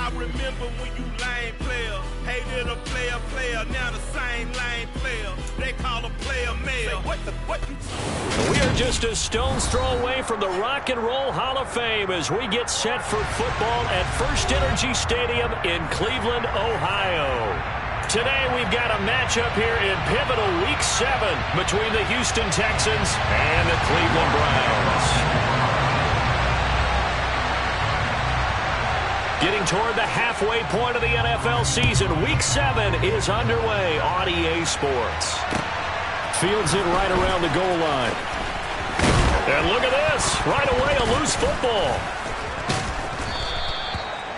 I remember when you lame player hated a player, now the same lame player they call a player male. We are just a stone's throw away from the Rock and Roll Hall of Fame as we get set for football at First Energy Stadium in Cleveland, Ohio. Today we've got a matchup here in pivotal Week 7 between the Houston Texans and the Cleveland Browns. Getting toward the halfway point of the NFL season, Week 7 is underway on EA Sports. Fields it right around the goal line. And look at this. Right away, a loose football.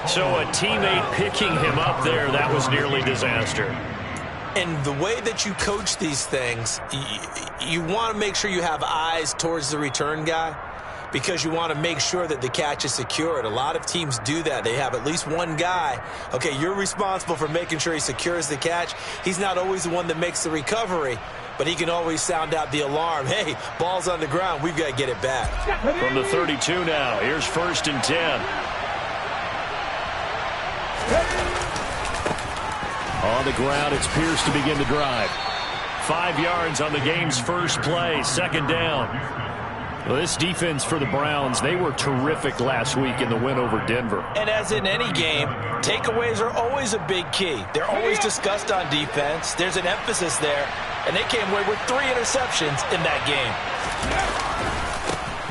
So a teammate picking him up there, that was nearly disaster. And the way that you coach these things, you want to make sure you have eyes towards the return guy, because you want to make sure that the catch is secured. A lot of teams do that. They have at least one guy. Okay, you're responsible for making sure he secures the catch. He's not always the one that makes the recovery, but he can always sound out the alarm. Hey, ball's on the ground. We've got to get it back. From the 32 now, here's 1st and 10. On the ground, it's Pierce to begin the drive. 5 yards on the game's first play, 2nd down. Well, this defense for the Browns, they were terrific last week in the win over Denver. And as in any game, takeaways are always a big key. They're always discussed on defense. There's an emphasis there, and they came away with 3 interceptions in that game.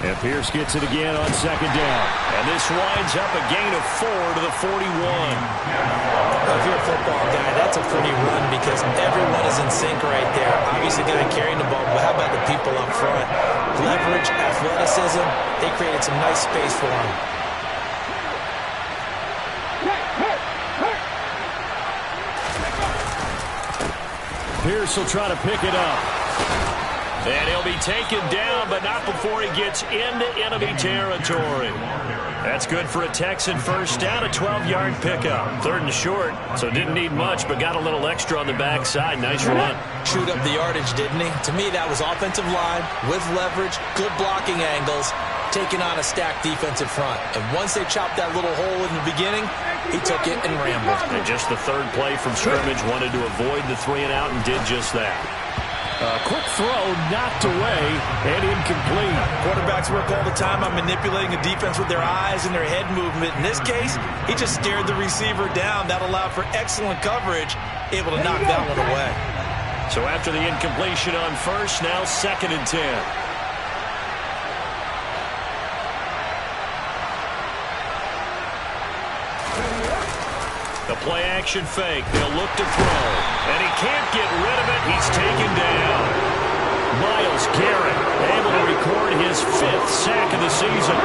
And Pierce gets it again on 2nd down. And this winds up a gain of 4 to the 41. Well, if you're a football guy, that's a pretty run because everyone is in sync right there. Obviously, the guy carrying the ball, but how about the people up front? Leverage, athleticism, they created some nice space for him. Pierce will try to pick it up. And he'll be taken down, but not before he gets into enemy territory. That's good for a Texan first down, a 12-yard pickup. 3rd and short, so didn't need much, but got a little extra on the backside. Nice run. Chewed up the yardage, didn't he? To me, that was offensive line with leverage, good blocking angles, taking on a stacked defensive front. And once they chopped that little hole in the beginning, he took it and rambled. And just the 3rd play from scrimmage, wanted to avoid the 3-and-out and did just that. Quick throw, knocked away, and incomplete. Quarterbacks work all the time on manipulating a defense with their eyes and their head movement. In this case, he just stared the receiver down. That allowed for excellent coverage, able to knock that one away. So after the incompletion on 1st, now 2nd and 10. The play-action fake. They'll look to throw. And he can't get rid of it. He's taken down. Myles Garrett able to record his 5th sack of the season.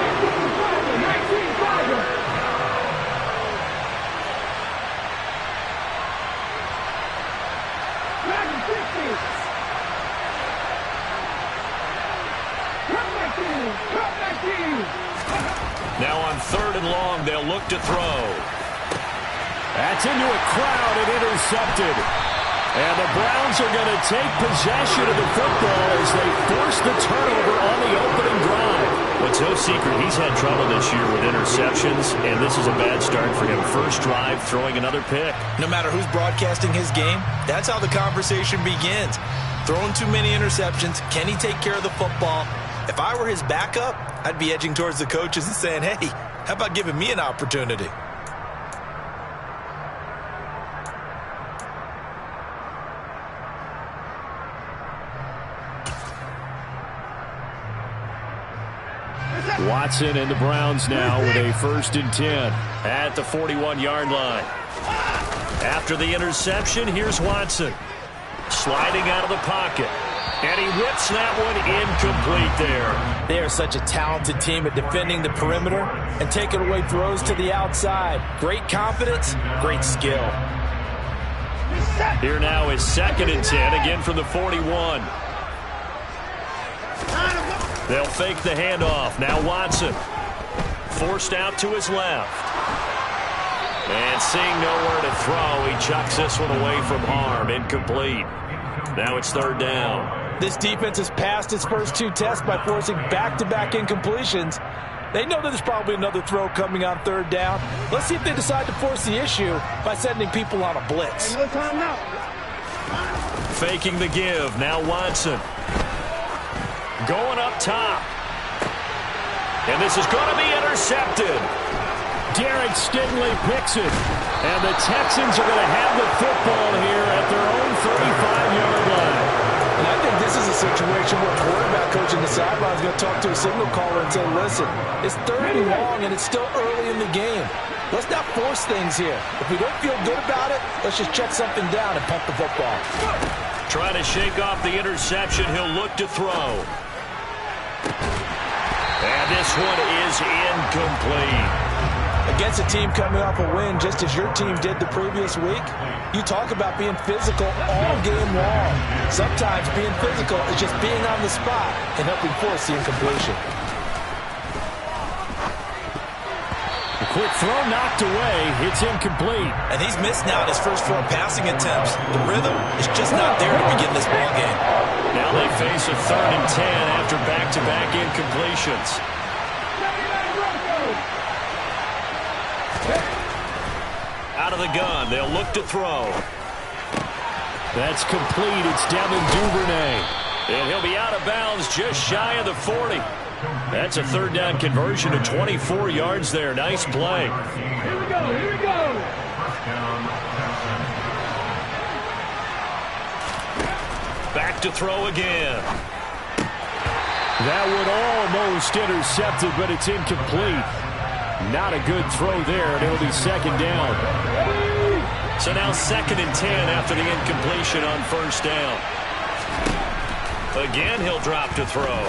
Now on 3rd and long, they'll look to throw. That's into a crowd and intercepted. And the Browns are going to take possession of the football as they force the turnover on the opening drive. But it's no secret he's had trouble this year with interceptions, and this is a bad start for him. First drive, throwing another pick. No matter who's broadcasting his game, that's how the conversation begins. Throwing too many interceptions, can he take care of the football? If I were his backup, I'd be edging towards the coaches and saying, hey, how about giving me an opportunity? Watson and the Browns now with a 1st and 10 at the 41-yard line. After the interception, here's Watson. Sliding out of the pocket. And he whips that one incomplete there. They are such a talented team at defending the perimeter and taking away throws to the outside. Great confidence, great skill. Here now is 2nd and 10, again from the 41. They'll fake the handoff. Now Watson. Forced out to his left. And seeing nowhere to throw, he chucks this one away from harm. Incomplete. Now it's 3rd down. This defense has passed its first 2 tests by forcing back-to-back incompletions. They know that there's probably another throw coming on third down. Let's see if they decide to force the issue by sending people on a blitz. Faking the give. Now Watson. Going up top. And this is going to be intercepted. Derek Stingley picks it. And the Texans are going to have the football here at their own 35-yard line. And I think this is a situation where quarterback coach in the sideline is going to talk to a signal caller and say, listen, it's third and long and it's still early in the game. Let's not force things here. If we don't feel good about it, let's just check something down and pump the football. Trying to shake off the interception. He'll look to throw. And this one is incomplete. Against a team coming off a win, just as your team did the previous week, you talk about being physical all game long. Sometimes being physical is just being on the spot and helping force the incompletion. A quick throw knocked away. It's incomplete. And he's missed now in his first 4 passing attempts. The rhythm is just not there to begin this ball game. Now they face a 3rd and 10 after back-to-back incompletions. Out of the gun, they'll look to throw. That's complete. It's down to Duvernay. And he'll be out of bounds just shy of the 40. That's a 3rd down conversion to 24 yards there. Nice play. Here we go, here we go. Back to throw again. That would almost intercept it, but it's incomplete. Not a good throw there, and it'll be 2nd down. So now 2nd and 10 after the incompletion on 1st down. Again, he'll drop to throw.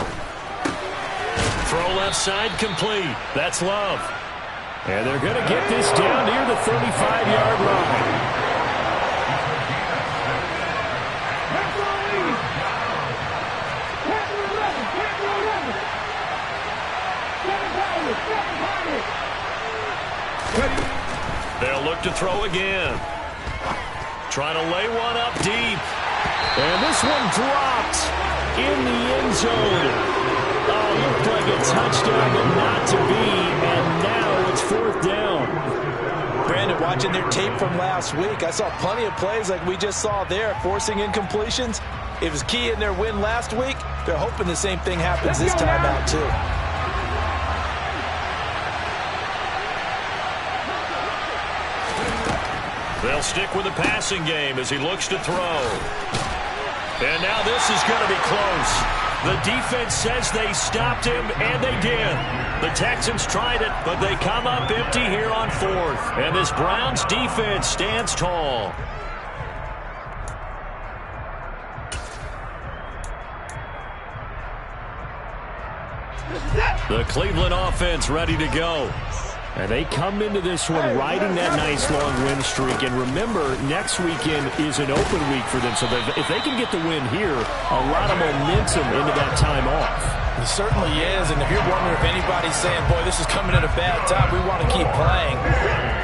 Throw left side complete. That's Love. And they're going to get this down near the 35-yard line. They'll look to throw again. Trying to lay one up deep. And this one dropped in the end zone. Oh, looked like a touchdown, but not to be. And now it's 4th down. Brandon, watching their tape from last week, I saw plenty of plays like we just saw there, forcing incompletions. It was key in their win last week. They're hoping the same thing happens this time out, too. They'll stick with the passing game as he looks to throw. And now this is going to be close. The defense says they stopped him, and they did. The Texans tried it, but they come up empty here on 4th. And this Browns defense stands tall. The Cleveland offense ready to go. And they come into this one riding that nice long win streak. And remember, next weekend is an open week for them. So if they can get the win here, a lot of momentum into that time off. It certainly is. And if you're wondering if anybody's saying, boy, this is coming at a bad time, we want to keep playing,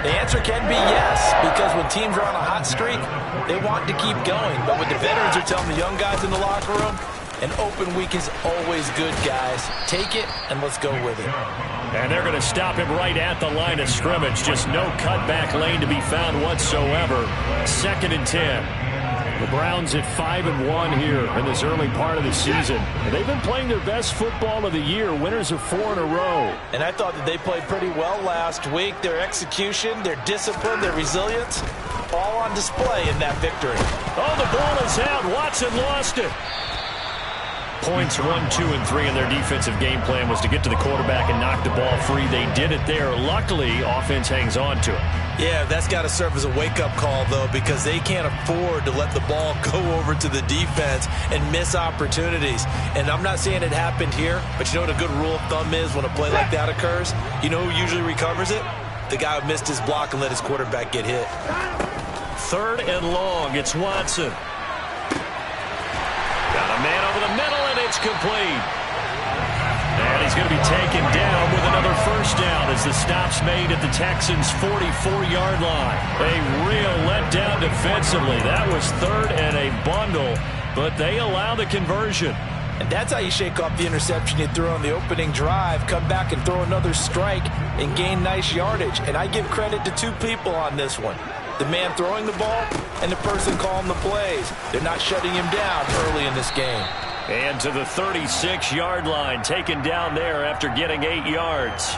the answer can be yes. Because when teams are on a hot streak, they want to keep going. But what the veterans are telling the young guys in the locker room, an open week is always good, guys. Take it, and let's go with it. And they're going to stop him right at the line of scrimmage. Just no cutback lane to be found whatsoever. 2nd and 10. The Browns at 5-1 here in this early part of the season. And they've been playing their best football of the year. Winners of 4 in a row. And I thought that they played pretty well last week. Their execution, their discipline, their resilience, all on display in that victory. Oh, the ball is out. Watson lost it. Points 1, 2, and 3 in their defensive game plan was to get to the quarterback and knock the ball free. They did it there. Luckily, offense hangs on to it. Yeah, that's got to serve as a wake-up call, though, because they can't afford to let the ball go over to the defense and miss opportunities. And I'm not saying it happened here, but you know what a good rule of thumb is when a play like that occurs? You know who usually recovers it? The guy who missed his block and let his quarterback get hit. 3rd and long. It's Watson. Got a man over the middle, and it's complete. And he's going to be taken down with another 1st down as the stop's made at the Texans' 44-yard line. A real letdown defensively. That was 3rd and a bundle, but they allow the conversion. And that's how you shake off the interception you threw on the opening drive, come back and throw another strike and gain nice yardage. And I give credit to two people on this one. The man throwing the ball and the person calling the plays. They're not shutting him down early in this game. And to the 36-yard line, taken down there after getting 8 yards.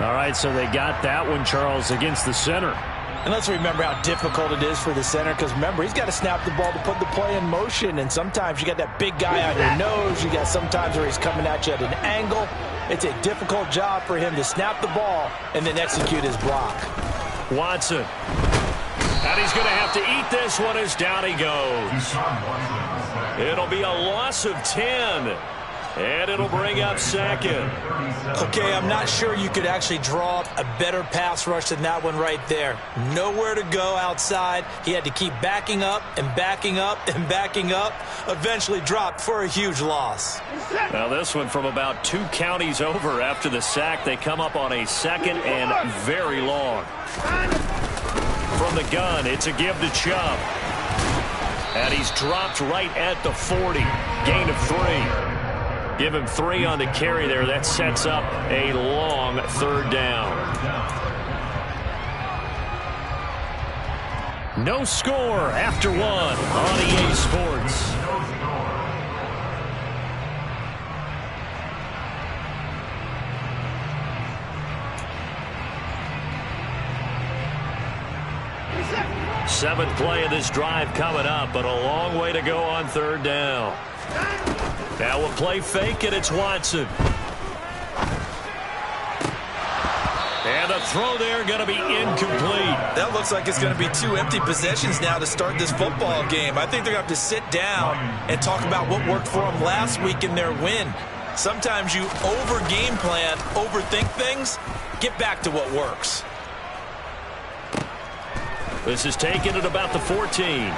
All right, so they got that one, Charles, against the center. And let's remember how difficult it is for the center, because remember, he's got to snap the ball to put the play in motion, and sometimes you got that big guy on your nose. You got sometimes where he's coming at you at an angle. It's a difficult job for him to snap the ball and then execute his block. Watson. And he's going to have to eat this one as down he goes. It'll be a loss of 10. And it'll bring up second. Okay, I'm not sure you could actually draw up a better pass rush than that one right there. Nowhere to go outside. He had to keep backing up and backing up and backing up. Eventually dropped for a huge loss. Now this one from about 2 counties over after the sack. They come up on a second and very long. From the gun, it's a give to Chubb. And he's dropped right at the 40. Gain of 3. Give him 3 on the carry there. That sets up a long third down. No score after 1 on EA Sports. Seventh play of this drive coming up, but a long way to go on third down. Now we'll play fake, and it's Watson. And the throw there going to be incomplete. That looks like it's going to be 2 empty possessions now to start this football game. I think they're going to have to sit down and talk about what worked for them last week in their win. Sometimes you over-game plan, overthink things, get back to what works. This is taken at about the 14.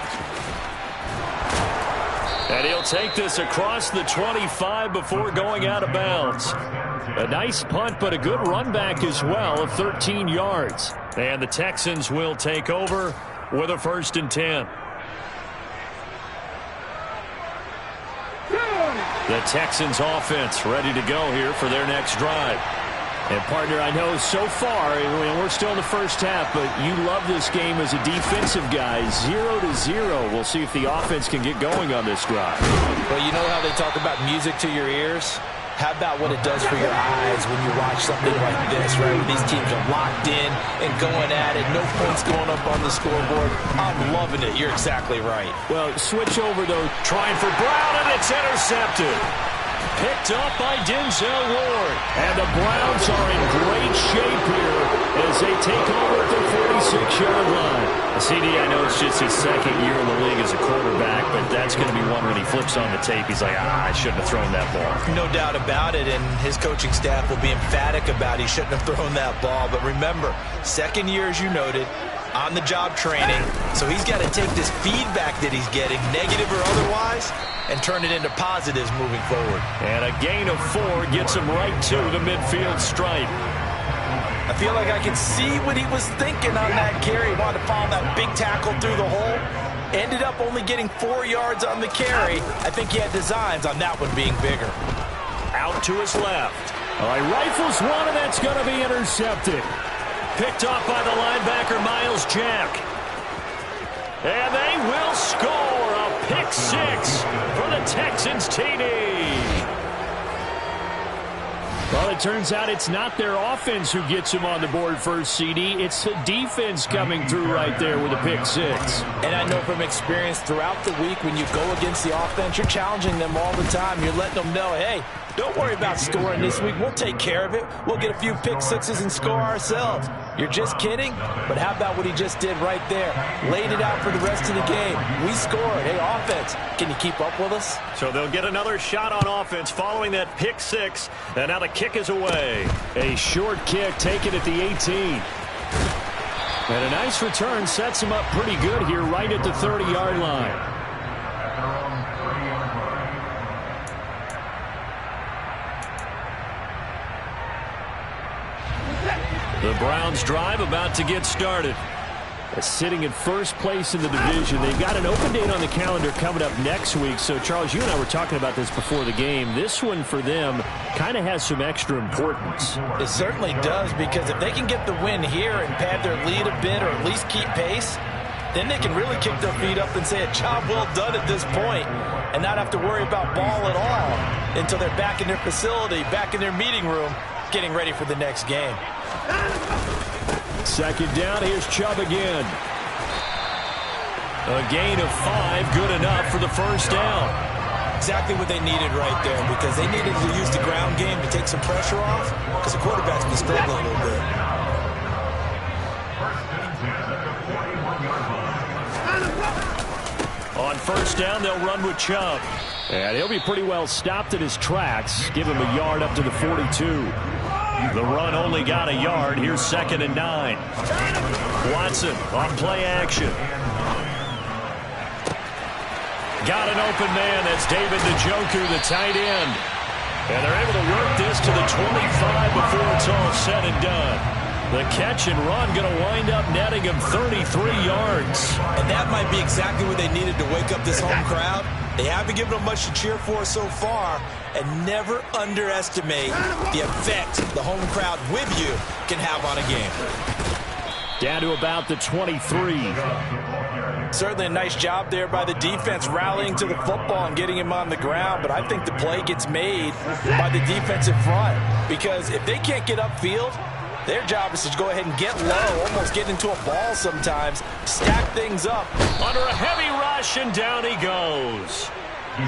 And he'll take this across the 25 before going out of bounds. A nice punt, but a good run back as well of 13 yards. And the Texans will take over with a 1st and 10. The Texans offense ready to go here for their next drive. And, partner, I know so far, we're still in the first half, but you love this game as a defensive guy. 0-0. We'll see if the offense can get going on this drive. Well, you know how they talk about music to your ears? How about what it does for your eyes when you watch something like this, right? When these teams are locked in and going at it, no points going up on the scoreboard. I'm loving it. You're exactly right. Well, switch over, though. Trying for Brown, and it's intercepted. Picked up by Denzel Ward. And the Browns are in great shape here as they take over at the 46-yard line. CD, I know it's just his 2nd year in the league as a quarterback, but that's going to be one when he flips on the tape. He's like, I shouldn't have thrown that ball. No doubt about it, and his coaching staff will be emphatic about he shouldn't have thrown that ball. But remember, 2nd year, as you noted, on-the-job training. So he's got to take this feedback that he's getting, negative or otherwise, and turn it into positives moving forward. And a gain of 4 gets him right to the midfield stripe. I feel like I can see what he was thinking on that carry. He wanted to follow that big tackle through the hole. Ended up only getting 4 yards on the carry. I think he had designs on that one being bigger. Out to his left. All right, rifles one, and that's going to be intercepted. Picked off by the linebacker, Miles Jack. And they will score a pick 6 for the Texans TD. Well, it turns out it's not their offense who gets him on the board first, CD. It's the defense coming through right there with a pick 6. And I know from experience throughout the week when you go against the offense, you're challenging them all the time. You're letting them know, hey, don't worry about scoring this week. We'll take care of it. We'll get a few pick 6s and score ourselves. You're just kidding? But how about what he just did right there? Laid it out for the rest of the game. We scored. Hey, offense, can you keep up with us? So they'll get another shot on offense following that pick 6. And now the kick is away. A short kick taken at the 18. And a nice return sets him up pretty good here right at the 30-yard line. The Browns drive about to get started. Sitting in first place in the division. They've got an open date on the calendar coming up next week. So, Charles, you and I were talking about this before the game. This one for them kind of has some extra importance. It certainly does, because if they can get the win here and pad their lead a bit or at least keep pace, then they can really kick their feet up and say a job well done at this point and not have to worry about ball at all until they're back in their facility, back in their meeting room, getting ready for the next game. Second down, here's Chubb again. A gain of 5, good enough for the first down. Exactly what they needed right there, because they needed to use the ground game to take some pressure off, because the quarterback's been struggling a little bit. On first down, they'll run with Chubb. And he'll be pretty well stopped in his tracks. Give him a yard up to the 42. The run only got a yard. Here's 2nd and 9. Watson on play action. Got an open man. That's David Njoku, the tight end. And they're able to work this to the 25 before it's all said and done. The catch and run going to wind up netting him 33 yards. And that might be exactly what they needed to wake up this home crowd. They haven't given them much to cheer for so far, and never underestimate the effect the home crowd with you can have on a game. Down to about the 23. Certainly a nice job there by the defense rallying to the football and getting him on the ground, but I think the play gets made by the defensive front, because if they can't get upfield, their job is to go ahead and get low, almost get into a ball sometimes, stack things up. Under a heavy rush, and down he goes.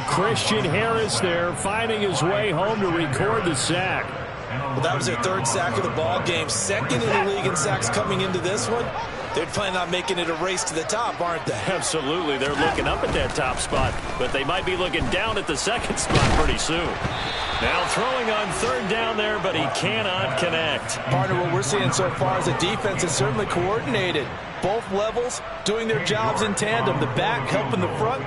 Christian Harris there, finding his way home to record the sack. Well, that was their 3rd sack of the ball game. 2nd in the league in sacks coming into this one. They're planning on making it a race to the top, aren't they? Absolutely. They're looking up at that top spot, but they might be looking down at the 2nd spot pretty soon. Now throwing on 3rd down there, but he cannot connect. Partner, what we're seeing so far is the defense is certainly coordinated. Both levels doing their jobs in tandem. The back helping the front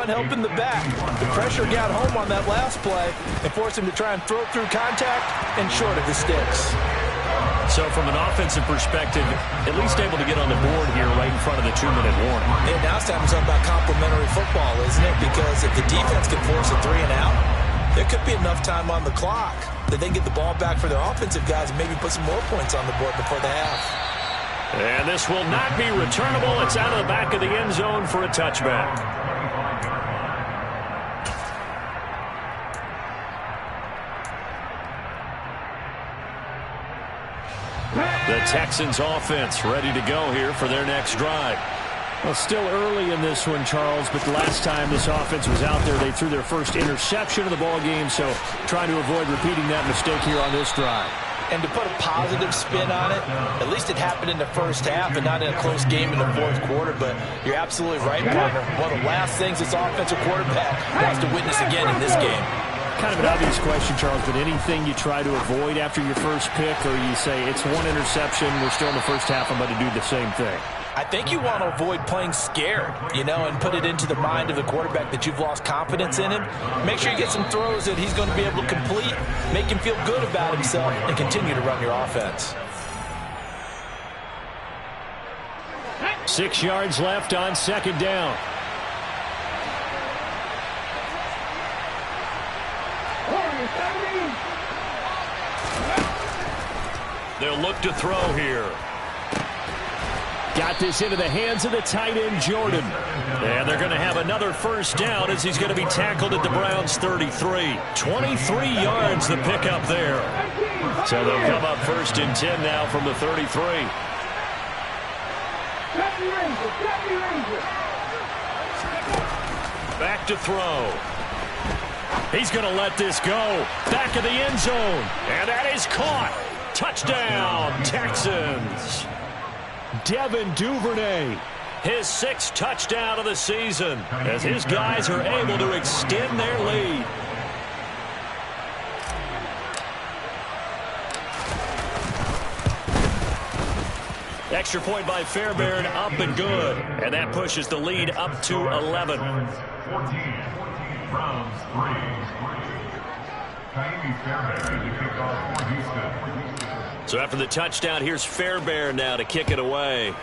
helping the back. The pressure got home on that last play and forced him to try and throw through contact and short of the sticks. So from an offensive perspective, at least able to get on the board here right in front of the 2-minute warning. And now it's time to talk about complementary football, isn't it? Because if the defense can force a 3 and out, there could be enough time on the clock that they can get the ball back for their offensive guys and maybe put some more points on the board before the half. And this will not be returnable. It's out of the back of the end zone for a touchback. The Texans offense ready to go here for their next drive. Well, still early in this one, Charles, but the last time this offense was out there, they threw their first interception of the ball game, so trying to avoid repeating that mistake here on this drive. And to put a positive spin on it, at least it happened in the first half and not in a close game in the 4th quarter, but you're absolutely right, partner. One of the last things this offensive quarterback wants to witness again in this game. Kind of an obvious question, Charles, but anything you try to avoid after your first pick, or you say it's 1 interception, we're still in the first half, I'm going to do the same thing? I think you want to avoid playing scared, and put it into the mind of the quarterback that you've lost confidence in him. Make sure you get some throws that he's going to be able to complete, make him feel good about himself, and continue to run your offense. 6 yards left on 2nd down. They'll look to throw here. Got this into the hands of the tight end, Jordan. And they're going to have another first down as he's going to be tackled at the Browns' 33. 23 yards the pickup there. So they'll come up 1st and 10 now from the 33. Back to throw. He's going to let this go. Back of the end zone. And that is caught. Touchdown, Texans. Devin Duvernay, his 6th touchdown of the season, as his guys are able to extend their lead. Extra point by Fairbairn, up and good. And that pushes the lead up to 11. 14, Browns 3. So after the touchdown, here's Fairbairn now to kick it away.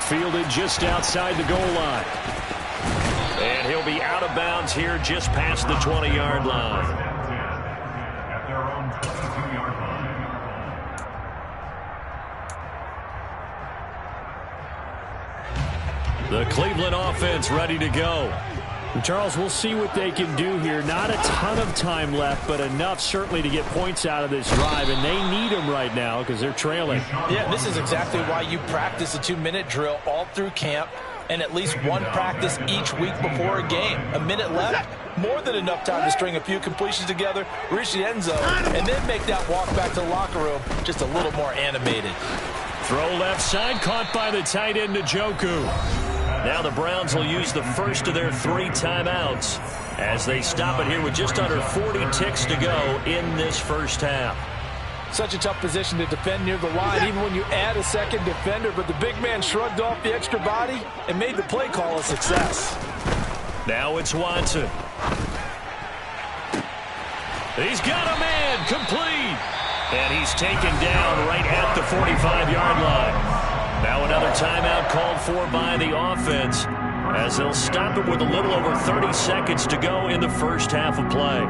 fielded just outside the goal line. And he'll be out of bounds here just past the 20-yard line. At their own 22-yard line. The Cleveland offense ready to go. Charles, we'll see what they can do here. Not a ton of time left, but enough certainly to get points out of this drive, and they need them right now because they're trailing. Yeah, this is exactly why you practice a 2-minute drill all through camp and at least one practice each week before a game. A minute left, more than enough time to string a few completions together, reach the end zone, and then make that walk back to the locker room just a little more animated. Throw left side, caught by the tight end, Njoku. Now the Browns will use the first of their 3 timeouts as they stop it here with just under 40 ticks to go in this first half. Such a tough position to defend near the line, even when you add a second defender, but the big man shrugged off the extra body and made the play call a success. Now it's Watson. He's got a man, complete. And he's taken down right at the 45-yard line. Now another timeout called for by the offense as they'll stop it with a little over 30 seconds to go in the first half of play.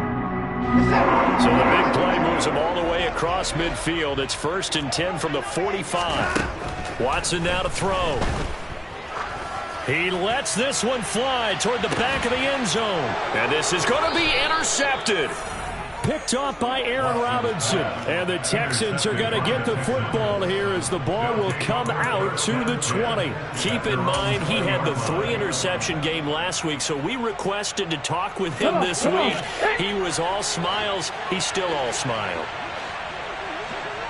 So the big play moves him all the way across midfield. It's 1st and 10 from the 45. Watson now to throw. He lets this one fly toward the back of the end zone. And this is going to be intercepted. Picked off by Aaron Robinson. And the Texans are going to get the football here as the ball will come out to the 20. Keep in mind, he had the 3-interception game last week, so we requested to talk with him this week. He was all smiles. He's still all smile.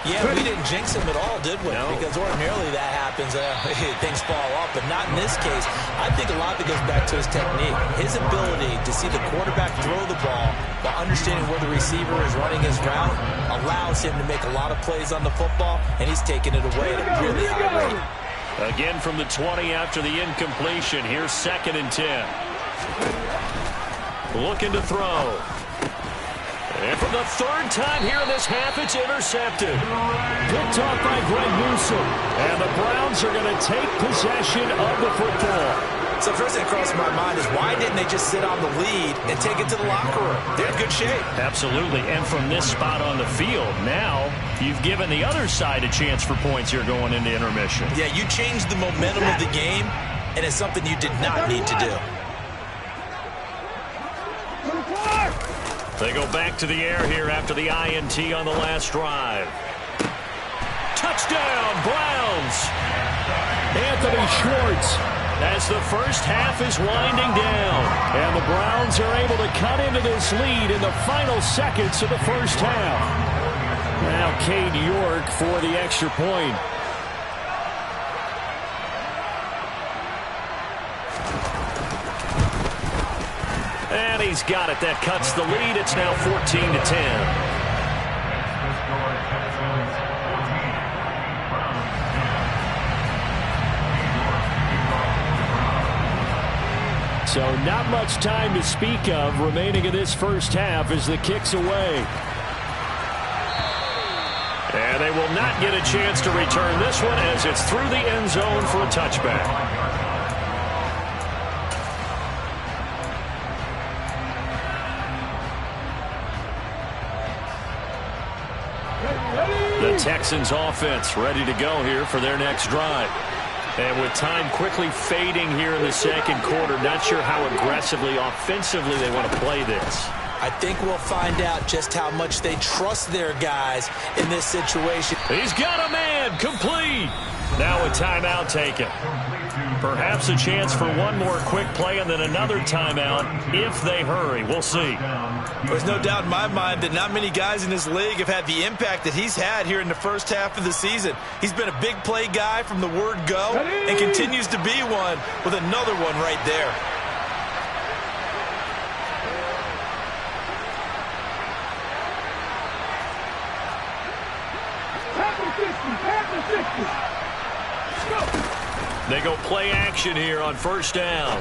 Yeah, we didn't jinx him at all, did we? No. Because ordinarily that happens, things fall off, but not in this case. I think a lot of it goes back to his technique. His ability to see the quarterback throw the ball while understanding where the receiver is running his route allows him to make a lot of plays on the football, and he's taking it away at a really high rate. Again from the 20 after the incompletion. Here's 2nd and 10. Looking to throw. And for the 3rd time here in this half, it's intercepted. Picked off by Greg Newsome. And the Browns are going to take possession of the football. So first thing that crossed my mind is why didn't they just sit on the lead and take it to the locker room? They're in good shape. Absolutely. And from this spot on the field, now you've given the other side a chance for points here going into intermission. Yeah, you changed the momentum of the game, and it's something you did not need to do. They go back to the air here after the INT on the last drive. Touchdown, Browns! Anthony Schwartz as the first half is winding down. And the Browns are able to cut into this lead in the final seconds of the first half. Now Cade York for the extra point. And he's got it. That cuts the lead. It's now 14-10. So not much time to speak of remaining in this first half as the kick's away. And they will not get a chance to return this one as it's through the end zone for a touchback. The Texans offense ready to go here for their next drive. And with time quickly fading here in the second quarter, not sure how aggressively, offensively they want to play this. I think we'll find out just how much they trust their guys in this situation. He's got a man, complete. Now a timeout taken. Perhaps a chance for one more quick play and then another timeout if they hurry. We'll see. There's no doubt in my mind that not many guys in this league have had the impact that he's had here in the first half of the season. He's been a big play guy from the word go and continues to be one with another one right there. They go play action here on first down.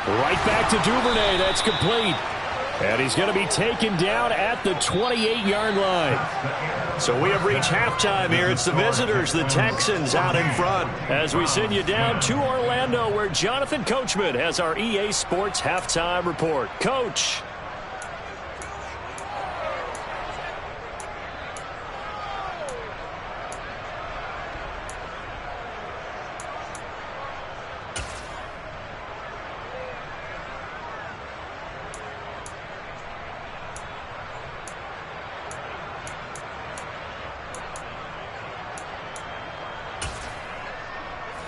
Right back to Duvernay. That's complete. And he's going to be taken down at the 28-yard line. So we have reached halftime here. It's the visitors, the Texans, out in front. As we send you down to Orlando, where Jonathan Coachman has our EA Sports halftime report. Coach.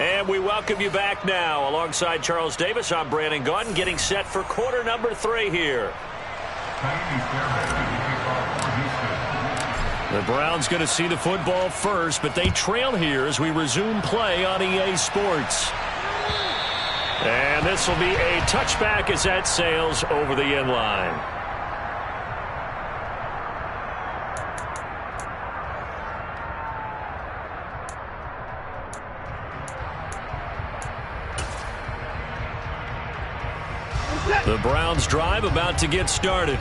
And we welcome you back now. Alongside Charles Davis, I'm Brandon Gaudin, getting set for quarter number 3 here. The Browns going to see the football first, but they trail here as we resume play on EA Sports. And this will be a touchback as that sails over the end line. The Browns drive about to get started.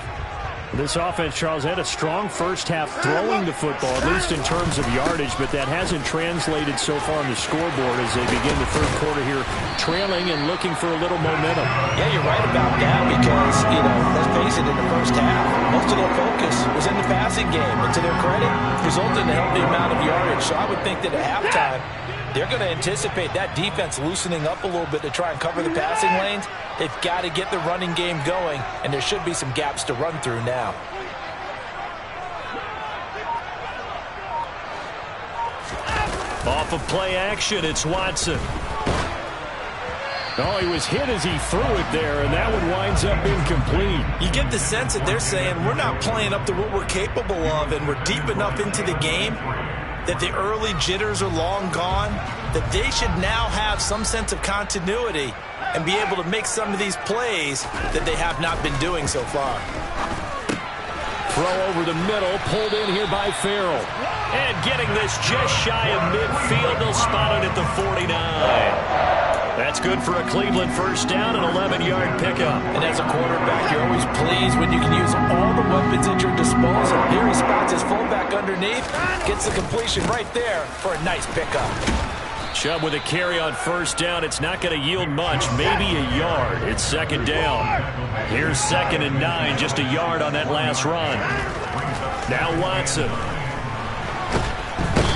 This offense, Charles, had a strong first half throwing the football, at least in terms of yardage, but that hasn't translated so far on the scoreboard as they begin the third quarter here, trailing and looking for a little momentum. Yeah, you're right about that because, let's face it, in the first half, most of their focus was in the passing game. And to their credit, resulted in a healthy amount of yardage. So I would think that at halftime, they're going to anticipate that defense loosening up a little bit to try and cover the passing lanes. They've got to get the running game going, and there should be some gaps to run through now. Off of play action, it's Watson. Oh, he was hit as he threw it there, and that one winds up incomplete. You get the sense that they're saying we're not playing up to what we're capable of, and we're deep enough into the game that the early jitters are long gone, that they should now have some sense of continuity and be able to make some of these plays that they have not been doing so far. Throw over the middle, pulled in here by Farrell. And getting this just shy of midfield, they'll spot it at the 49. That's good for a Cleveland first down, an 11-yard pickup. And as a quarterback, you're always pleased when you can use all the weapons at your disposal. Here he spots his fullback underneath, gets the completion right there for a nice pickup. Chubb with a carry on first down. It's not going to yield much, maybe a yard. It's second down. Here's 2nd and 9, just a yard on that last run. Now Watson.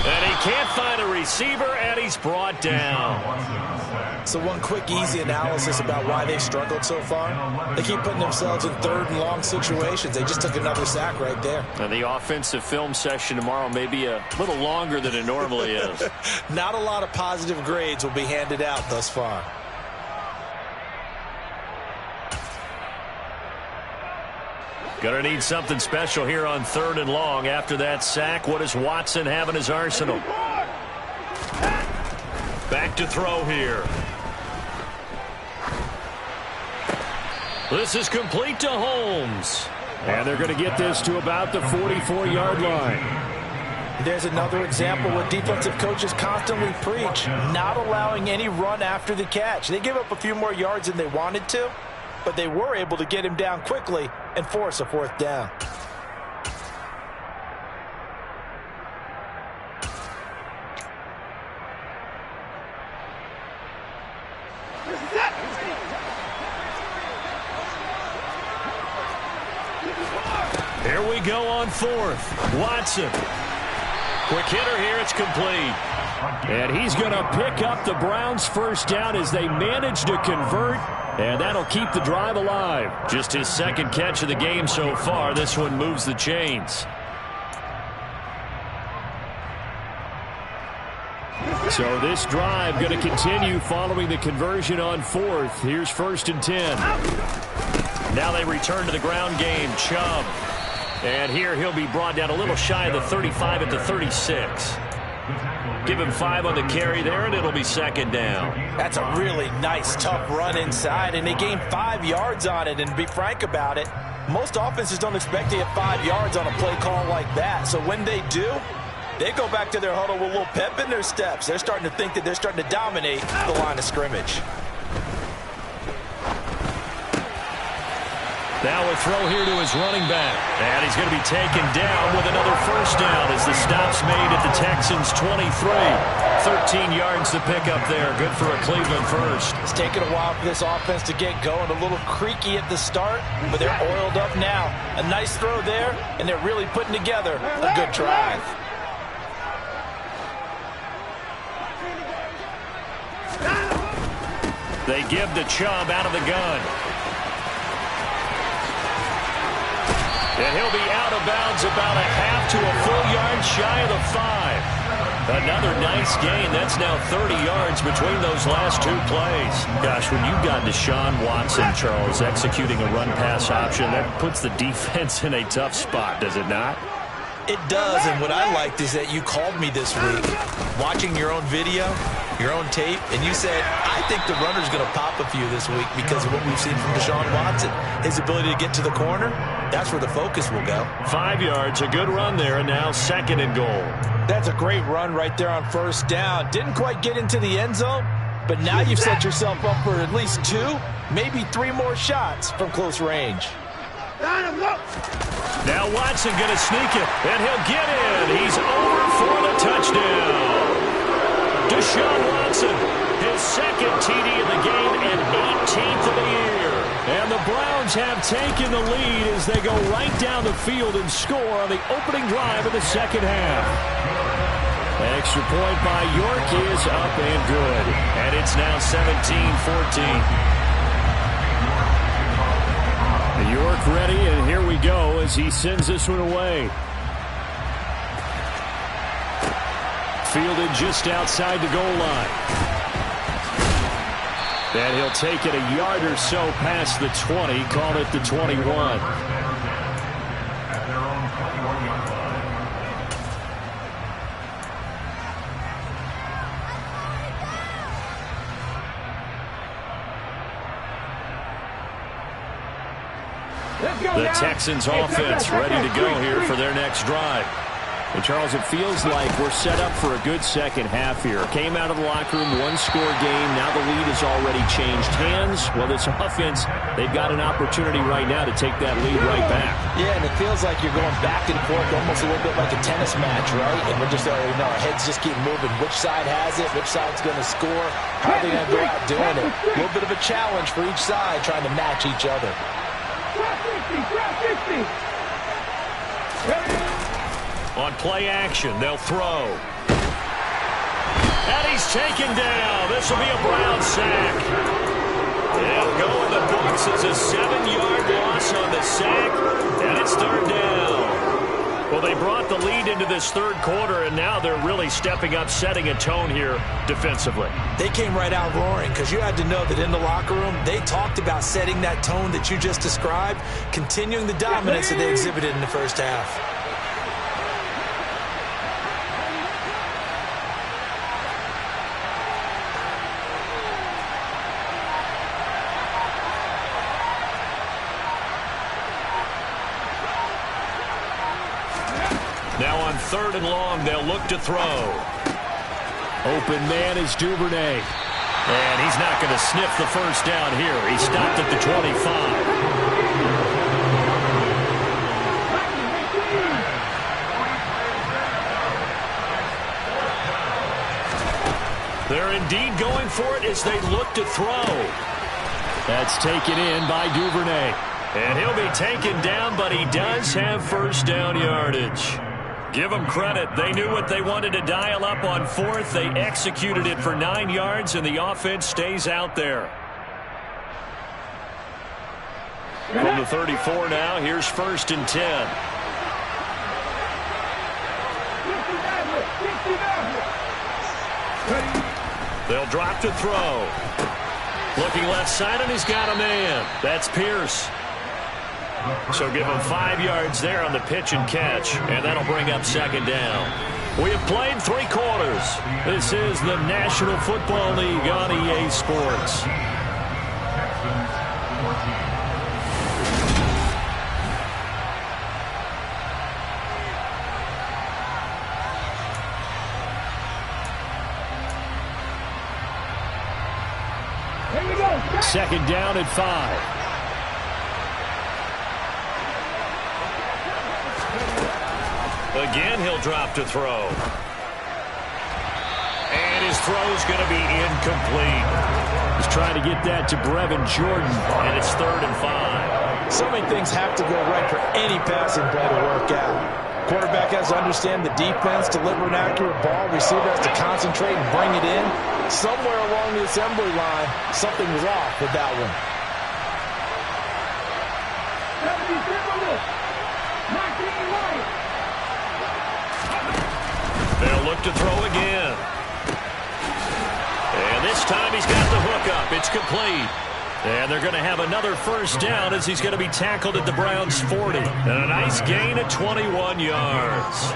And he can't find a receiver, and he's brought down. So one quick, easy analysis about why they've struggled so far. They keep putting themselves in third and long situations. They just took another sack right there. And the offensive film session tomorrow may be a little longer than it normally is. Not a lot of positive grades will be handed out thus far. Gonna need something special here on 3rd and long. After that sack, what does Watson have in his arsenal? Back to throw here. This is complete to Holmes. And they're going to get this to about the 44-yard line. There's another example what defensive coaches constantly preach, not allowing any run after the catch. They gave up a few more yards than they wanted to, but they were able to get him down quickly and force a 4th down. Here we go on 4th. Watson. Quick hitter here. It's complete. And he's going to pick up the Browns' first down as they manage to convert. And that'll keep the drive alive. Just his 2nd catch of the game so far. This one moves the chains. So this drive going to continue following the conversion on 4th. Here's 1st and 10. Now they return to the ground game. Chubb. And here he'll be brought down a little shy of the 35 at the 36. Give him 5 on the carry there, and it'll be 2nd down. That's a really nice, tough run inside, and they gained 5 yards on it. And to be frank about it, most offenses don't expect to get 5 yards on a play call like that. So when they do, they go back to their huddle with a little pep in their steps. They're starting to think that they're starting to dominate the line of scrimmage. Now a throw here to his running back. And he's going to be taken down with another first down as the stop's made at the Texans' 23. 13 yards to pick up there. Good for a Cleveland first. It's taken a while for this offense to get going. A little creaky at the start, but they're oiled up now. A nice throw there, and they're really putting together a good drive. They give to Chubb out of the gun. And he'll be out of bounds about a half to a full yard shy of the 5. Another nice gain. That's now 30 yards between those last two plays. Gosh, when you've got Deshaun Watson, Charles, executing a run-pass option, that puts the defense in a tough spot, does it not? It does, and what I liked is that you called me this week, watching your own video, your own tape, and you said, I think the runner's going to pop a few this week because of what we've seen from Deshaun Watson. His ability to get to the corner, that's where the focus will go. 5 yards, a good run there, and now 2nd and goal. That's a great run right there on first down. Didn't quite get into the end zone, but now you've set yourself up for at least 2, maybe 3 more shots from close range. Now Watson going to sneak it, and he'll get in. He's over for the touchdown. Deshaun Watson, his 2nd TD of the game and 18th of the year. And the Browns have taken the lead as they go right down the field and score on the opening drive of the second half. Extra point by York is up and good. And it's now 17-14. York ready, and here we go as he sends this one away. Fielded just outside the goal line. And he'll take it a yard or so past the 20, call it the 21. At their own 21-yard line. The Texans offense ready to go here for their next drive. And Charles, it feels like we're set up for a good second half here. Came out of the locker room, one-score game. Now the lead has already changed hands. Well, this offense, they've got an opportunity right now to take that lead right back. Yeah, and it feels like you're going back and forth almost a little bit like a tennis match, right? And we're just already know our heads just keep moving. Which side has it? Which side's going to score? How are they going to go out doing it? A little bit of a challenge for each side trying to match each other. On play action, they'll throw. And he's taken down. This will be a Brown sack. They'll go in the books as a 7-yard loss on the sack, and it's 3rd down. Well, they brought the lead into this 3rd quarter, and now they're really stepping up, setting a tone here defensively. They came right out roaring because you had to know that in the locker room, they talked about setting that tone that you just described, continuing the dominance that they exhibited in the first half. Now on 3rd and long, they'll look to throw. Open man is Duvernay. And he's not going to sniff the first down here. He stopped at the 25. They're indeed going for it as they look to throw. That's taken in by Duvernay. And he'll be taken down, but he does have first down yardage. Give them credit. They knew what they wanted to dial up on 4th. They executed it for 9 yards, and the offense stays out there. From the 34 now, here's 1st and 10. They'll drop to throw. Looking left side, and he's got a man. That's Pierce. So give him 5 yards there on the pitch and catch, and that'll bring up 2nd down. We have played 3 quarters. This is the National Football League on EA Sports. Second down at 5. Again, he'll drop to throw. And his throw's going to be incomplete. He's trying to get that to Brevin Jordan, and it's 3rd and 5. So many things have to go right for any passing play to work out. Quarterback has to understand the defense, deliver an accurate ball. Receiver has to concentrate and bring it in. Somewhere along the assembly line, something was off with that one. They'll look to throw again. And this time he's got the hook up. It's complete. And they're going to have another first down as he's going to be tackled at the Browns' 40. And a nice gain of 21 yards.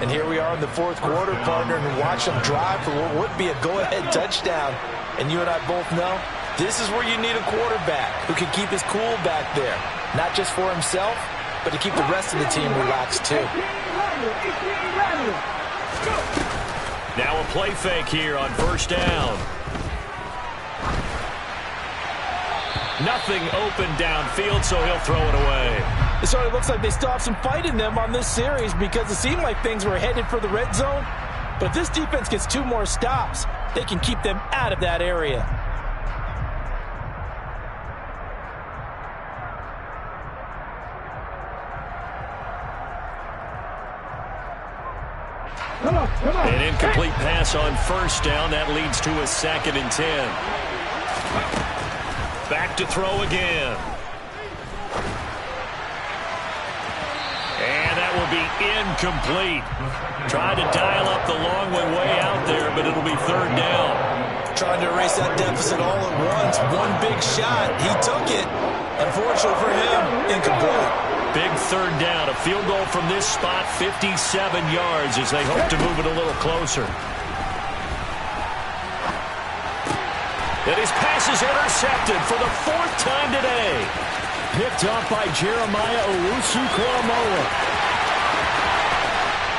And here we are in the 4th quarter, partner, and watch them drive for what would be a go-ahead touchdown. And you and I both know this is where you need a quarterback who can keep his cool back there. Not just for himself, but to keep the rest of the team relaxed too. Now a play fake here on first down. Nothing open downfield, so he'll throw it away. It sort of looks like they still have some fight in them on this series because it seemed like things were headed for the red zone. But if this defense gets 2 more stops, they can keep them out of that area. An incomplete pass on first down. That leads to a 2nd and 10. Back to throw again. And that will be incomplete. Tried to dial up the long way out there, but it'll be 3rd down. Trying to erase that deficit all at once. One big shot. He took it. Unfortunately for him, incomplete. Big 3rd down. A field goal from this spot, 57 yards as they hope to move it a little closer. And his pass is intercepted for the 4th time today. Picked up by Jeremiah Owusu-Koramoah.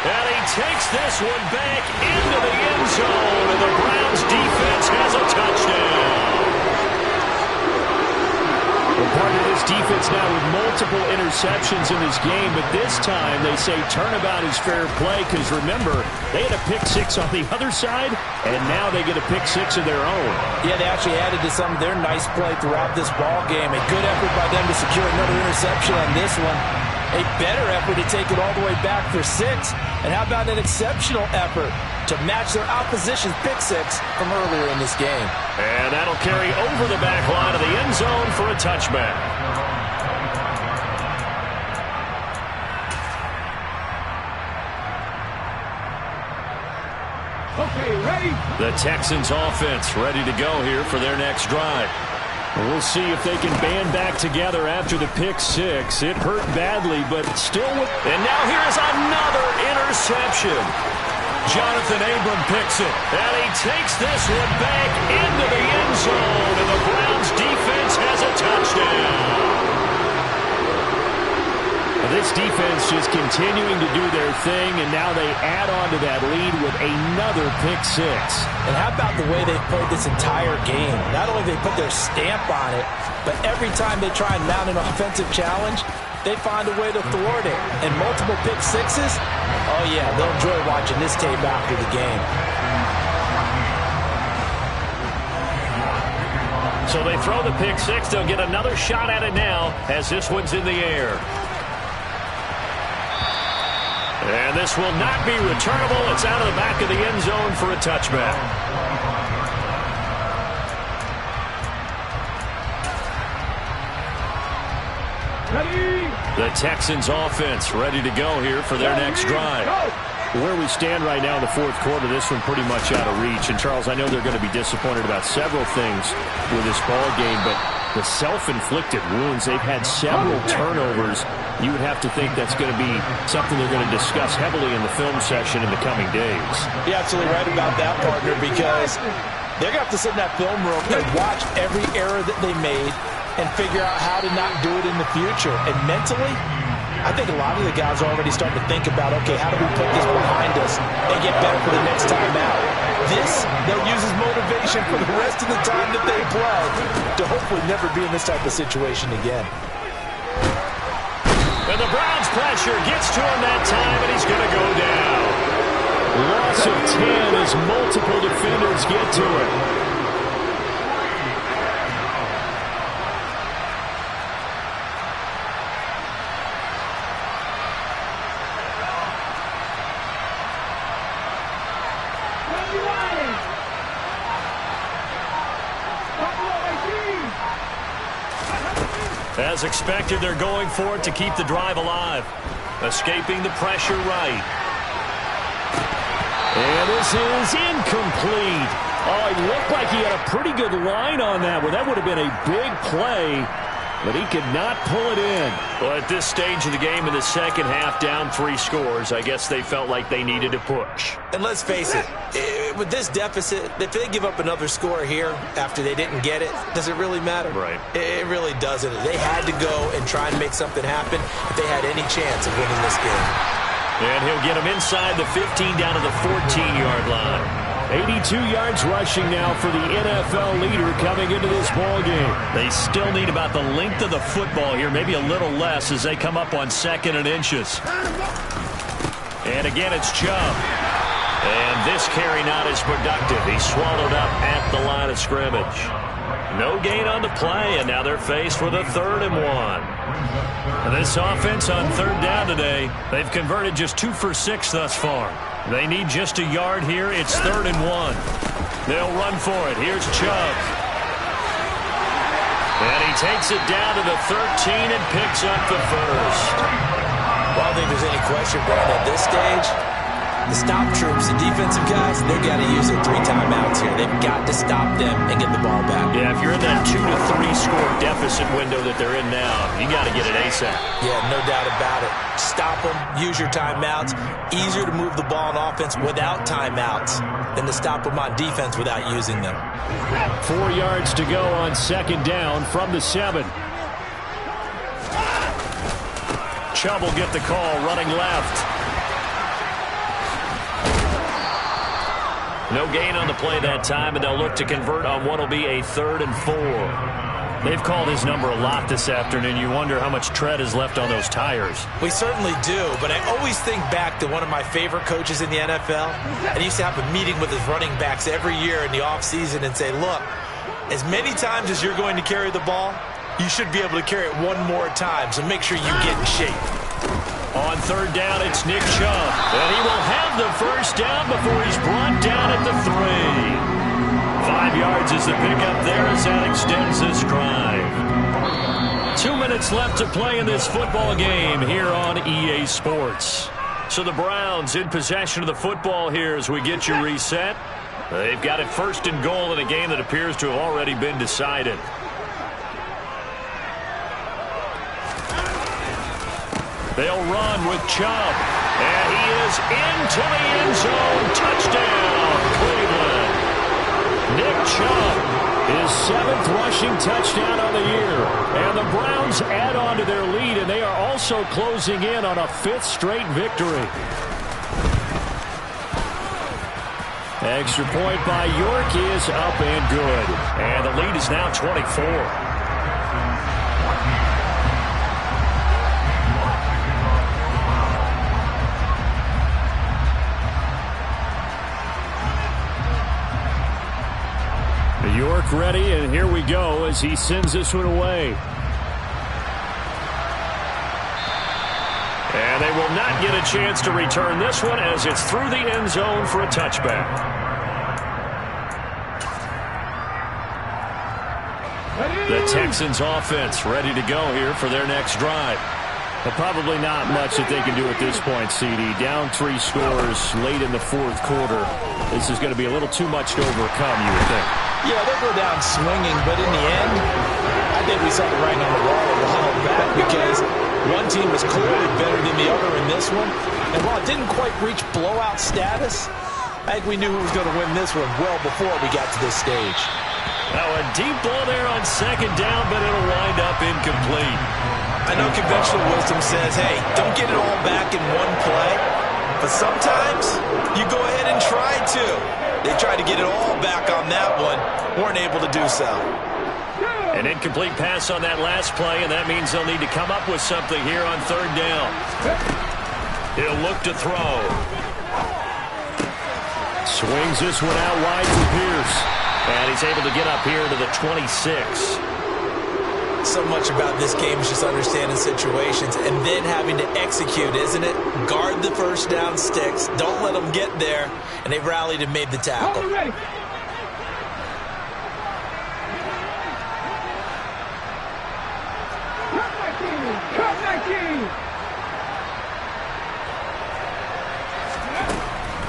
And he takes this one back into the end zone, and the Browns defense has a touchdown. Well, part of this defense now with multiple interceptions in this game, but this time they say turnabout is fair play because, remember, they had a pick-6 on the other side, and now they get a pick-6 of their own. Yeah, they actually added to some of their nice play throughout this ball game. A good effort by them to secure another interception on this one. A better effort to take it all the way back for 6. And how about an exceptional effort to match their opposition's pick-6 from earlier in this game. And that'll carry over the back line of the end zone for a touchback. Okay, ready? The Texans offense ready to go here for their next drive. We'll see if they can band back together after the pick-6. It hurt badly, but still. And now here is another interception. Jonathan Abram picks it, and he takes this one back into the end zone, and the Browns defense has a touchdown. This defense just continuing to do their thing, and now they add on to that lead with another pick-6. And how about the way they've played this entire game? Not only they put their stamp on it, but every time they try and mount an offensive challenge, they find a way to thwart it. And multiple pick-6s, oh yeah, they'll enjoy watching this tape after the game. So they throw the pick-6. They'll get another shot at it now as this one's in the air. And this will not be returnable. It's out of the back of the end zone for a touchback. Ready? The Texans offense ready to go here for their next drive. Where we stand right now in the 4th quarter, this one pretty much out of reach. And, Charles, I know they're going to be disappointed about several things with this ball game, but the self-inflicted wounds, they've had several turnovers. You would have to think that's going to be something they're going to discuss heavily in the film session in the coming days. You're absolutely right about that, partner, because they're going to have to sit in that film room and watch every error that they made and figure out how to not do it in the future. And mentally, I think a lot of the guys are already starting to think about, okay, how do we put this behind us and get better for the next time out? This, they'll use as motivation for the rest of the time that they play to hopefully never be in this type of situation again. And the Browns pressure gets to him that time, and he's is going to go down. Loss of 10 as multiple defenders get to it. As expected, they're going for it to keep the drive alive. Escaping the pressure right. And this is incomplete. Oh, it looked like he had a pretty good line on that one. That would have been a big play, but he could not pull it in. Well, at this stage of the game in the second half, down 3 scores, I guess they felt like they needed to push. And let's face it, with this deficit, if they give up another score here after they didn't get it, does it really matter? Right. It really doesn't. They had to go and try and make something happen if they had any chance of winning this game. And he'll get him inside the 15 down to the 14-yard line. 82 yards rushing now for the NFL leader coming into this ball game. They still need about the length of the football here, maybe a little less as they come up on 2nd and inches. And again, it's Chubb. And this carry not as productive. He's swallowed up at the line of scrimmage. No gain on the play, and now they're faced with a 3rd and 1. This offense on 3rd down today, they've converted just 2 for 6 thus far. They need just a yard here. It's 3rd and 1. They'll run for it. Here's Chubb. And he takes it down to the 13 and picks up the 1st. Well, I don't think there's any question, Brandon, at this stage, the stop troops, the defensive guys, they've got to use their 3 timeouts here. They've got to stop them and get the ball back. Yeah, if you're in that 2 to 3 score deficit window that they're in now, you got to get it ASAP. Yeah, no doubt about it. Stop them, use your timeouts. Easier to move the ball on offense without timeouts than to stop them on defense without using them. 4 yards to go on 2nd down from the 7. Chubb will get the call, running left. No gain on the play that time, and they'll look to convert on what will be a 3rd and 4. They've called his number a lot this afternoon. You wonder how much tread is left on those tires. We certainly do, but I always think back to one of my favorite coaches in the NFL. And he used to have a meeting with his running backs every year in the offseason and say, look, as many times as you're going to carry the ball, you should be able to carry it 1 more time, so make sure you get in shape. On 3rd down, it's Nick Chubb. And he will have the 1st down before he's brought down at the 3. 5 yards is the pickup there as that extends this drive. 2 minutes left to play in this football game here on EA Sports. So the Browns in possession of the football here as we get you reset. They've got it 1st and goal in a game that appears to have already been decided. They'll run with Chubb. And he is into the end zone. Touchdown, Cleveland. Nick Chubb, his 7th rushing touchdown on the year. And the Browns add on to their lead, and they are also closing in on a 5th straight victory. Extra point by York is up and good. And the lead is now 24. York ready, and here we go as he sends this one away. And they will not get a chance to return this one as it's through the end zone for a touchback. The Texans offense ready to go here for their next drive. But probably not much that they can do at this point, CD. Down 3 scores late in the 4th quarter. This is going to be a little too much to overcome, you would think. Yeah, they'll go down swinging, but in the end, I think we saw the writing on the wall a while back because one team was clearly better than the other in this one. And while it didn't quite reach blowout status, I think we knew who was going to win this one well before we got to this stage. Now a deep ball there on 2nd down, but it'll wind up incomplete. I know conventional wisdom says, hey, don't get it all back in one play. But sometimes you go ahead and try to. They tried to get it all back on that one. Weren't able to do so. An incomplete pass on that last play, and that means they'll need to come up with something here on 3rd down. He'll look to throw. Swings this one out wide for Pierce. And he's able to get up here to the 26. So much about this game is just understanding situations and then having to execute, isn't it? Guard the first down sticks. Don't let them get there. And they rallied and made the tackle.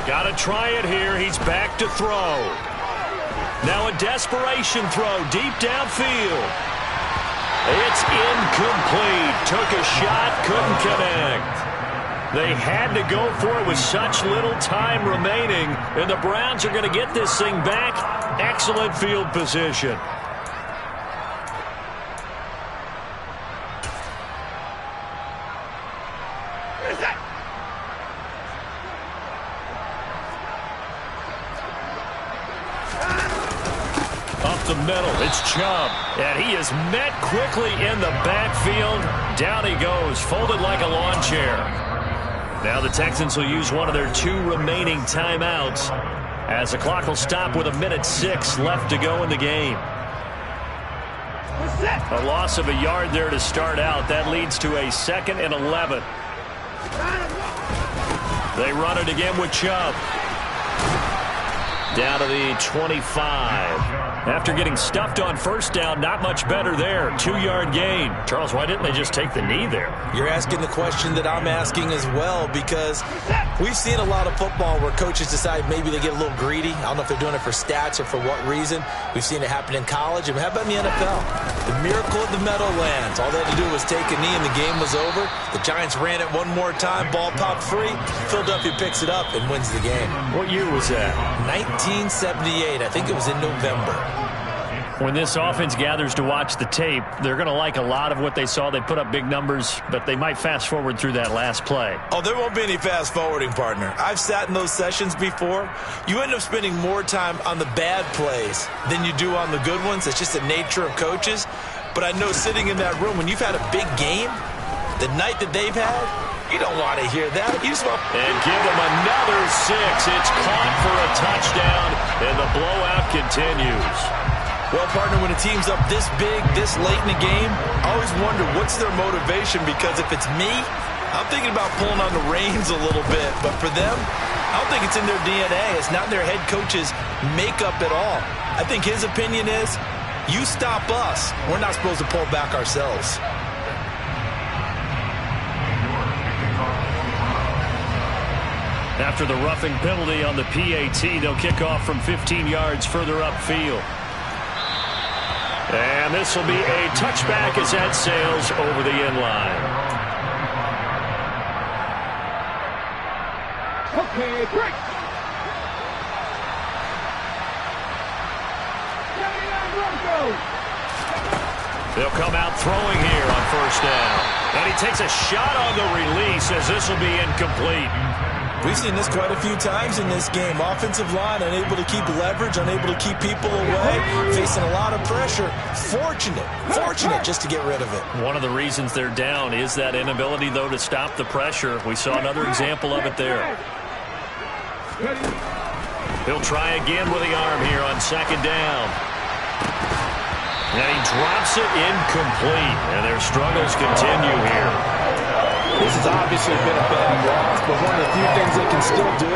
Got to try it here. He's back to throw. Now a desperation throw deep downfield. It's incomplete. Took a shot, couldn't connect. They had to go for it with such little time remaining, and the Browns are going to get this thing back. Excellent field position. The middle, it's Chubb, and he is met quickly in the backfield. Down he goes, folded like a lawn chair. Now the Texans will use one of their 2 remaining timeouts as the clock will stop with 1:06 left to go in the game. A loss of a yard there to start out. That leads to a 2nd and 11. They run it again with Chubb. Down to the 25. After getting stuffed on first down, not much better there. 2-yard gain. Charles, why didn't they just take the knee there? You're asking the question that I'm asking as well, because we've seen a lot of football where coaches decide maybe they get a little greedy. I don't know if they're doing it for stats or for what reason. We've seen it happen in college. And how about in the NFL? The miracle of the Meadowlands. All they had to do was take a knee and the game was over. The Giants ran it one more time. Ball popped free. Philadelphia picks it up and wins the game. What year was that? 1978. I think it was in November. When this offense gathers to watch the tape, they're going to like a lot of what they saw. They put up big numbers, but they might fast forward through that last play. Oh, there won't be any fast forwarding, partner. I've sat in those sessions before. You end up spending more time on the bad plays than you do on the good ones. It's just the nature of coaches. But I know sitting in that room, when you've had a big game, the night that they've had, you don't want to hear that. You just want... And give them another 6. It's caught for a touchdown, and the blowout continues. Well, partner, when a team's up this big, this late in the game, I always wonder what's their motivation, because if it's me, I'm thinking about pulling on the reins a little bit. But for them, I don't think it's in their DNA. It's not in their head coach's makeup at all. I think his opinion is, you stop us, we're not supposed to pull back ourselves. After the roughing penalty on the PAT, they'll kick off from 15 yards further upfield. And this will be a touchback as that sails over the end line. Okay, break. They'll come out throwing here on first down. And he takes a shot on the release as this will be incomplete. We've seen this quite a few times in this game. Offensive line unable to keep leverage, unable to keep people away, facing a lot of pressure. Fortunate just to get rid of it. One of the reasons they're down is that inability, though, to stop the pressure. We saw another example of it there. He'll try again with the arm here on 2nd down. And he drops it incomplete, and their struggles continue here. This has obviously been a bad loss, but one of the few things they can still do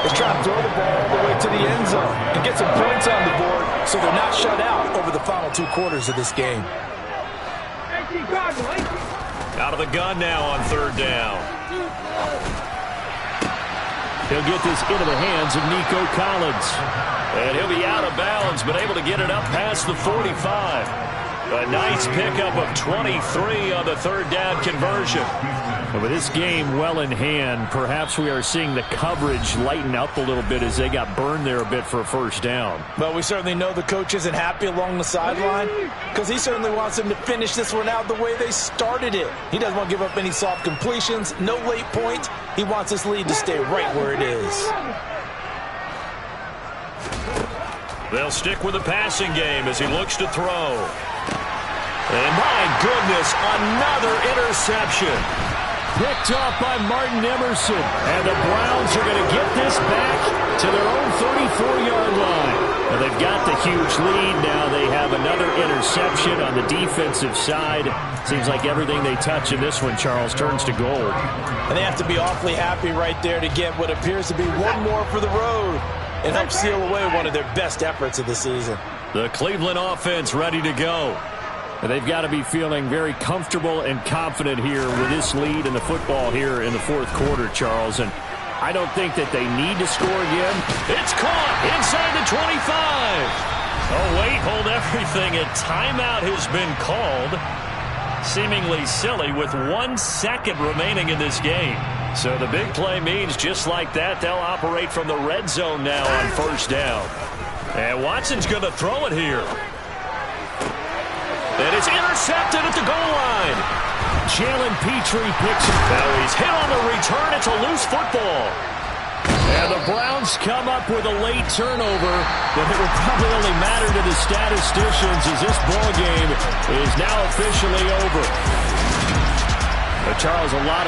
is try to throw the ball all the way to the end zone and get some points on the board so they're not shut out over the final 2 quarters of this game. Out of the gun now on 3rd down. He'll get this into the hands of Nico Collins. And he'll be out of bounds, but able to get it up past the 45. A nice pickup of 23 on the 3rd down conversion. And with this game well in hand, perhaps we are seeing the coverage lighten up a little bit as they got burned there a bit for a first down. Well, we certainly know the coach isn't happy along the sideline because he certainly wants them to finish this one out the way they started it. He doesn't want to give up any soft completions, no late points. He wants this lead to stay right where it is. They'll stick with the passing game as he looks to throw. And my goodness, another interception. picked off by Martin Emerson. And the Browns are going to get this back to their own 34-yard line. Well, they've got the huge lead. Now they have another interception on the defensive side. Seems like everything they touch in this one, Charles, turns to gold. And they have to be awfully happy right there to get what appears to be one more for the road and help seal away one of their best efforts of the season. The Cleveland offense ready to go. And they've got to be feeling very comfortable and confident here with this lead in the football here in the fourth quarter, Charles. And I don't think that they need to score again. It's caught inside the 25. Oh, wait, hold everything. A timeout has been called. Seemingly silly with 1 second remaining in this game. So the big play means just like that, they'll operate from the red zone now on first down. And Watson's going to throw it here. And it's intercepted at the goal line. Jalen Petrie picks it. Now he's hit on the return. It's a loose football. And the Browns come up with a late turnover, but it will probably only matter to the statisticians as this ball game is now officially over. But Charles, a lot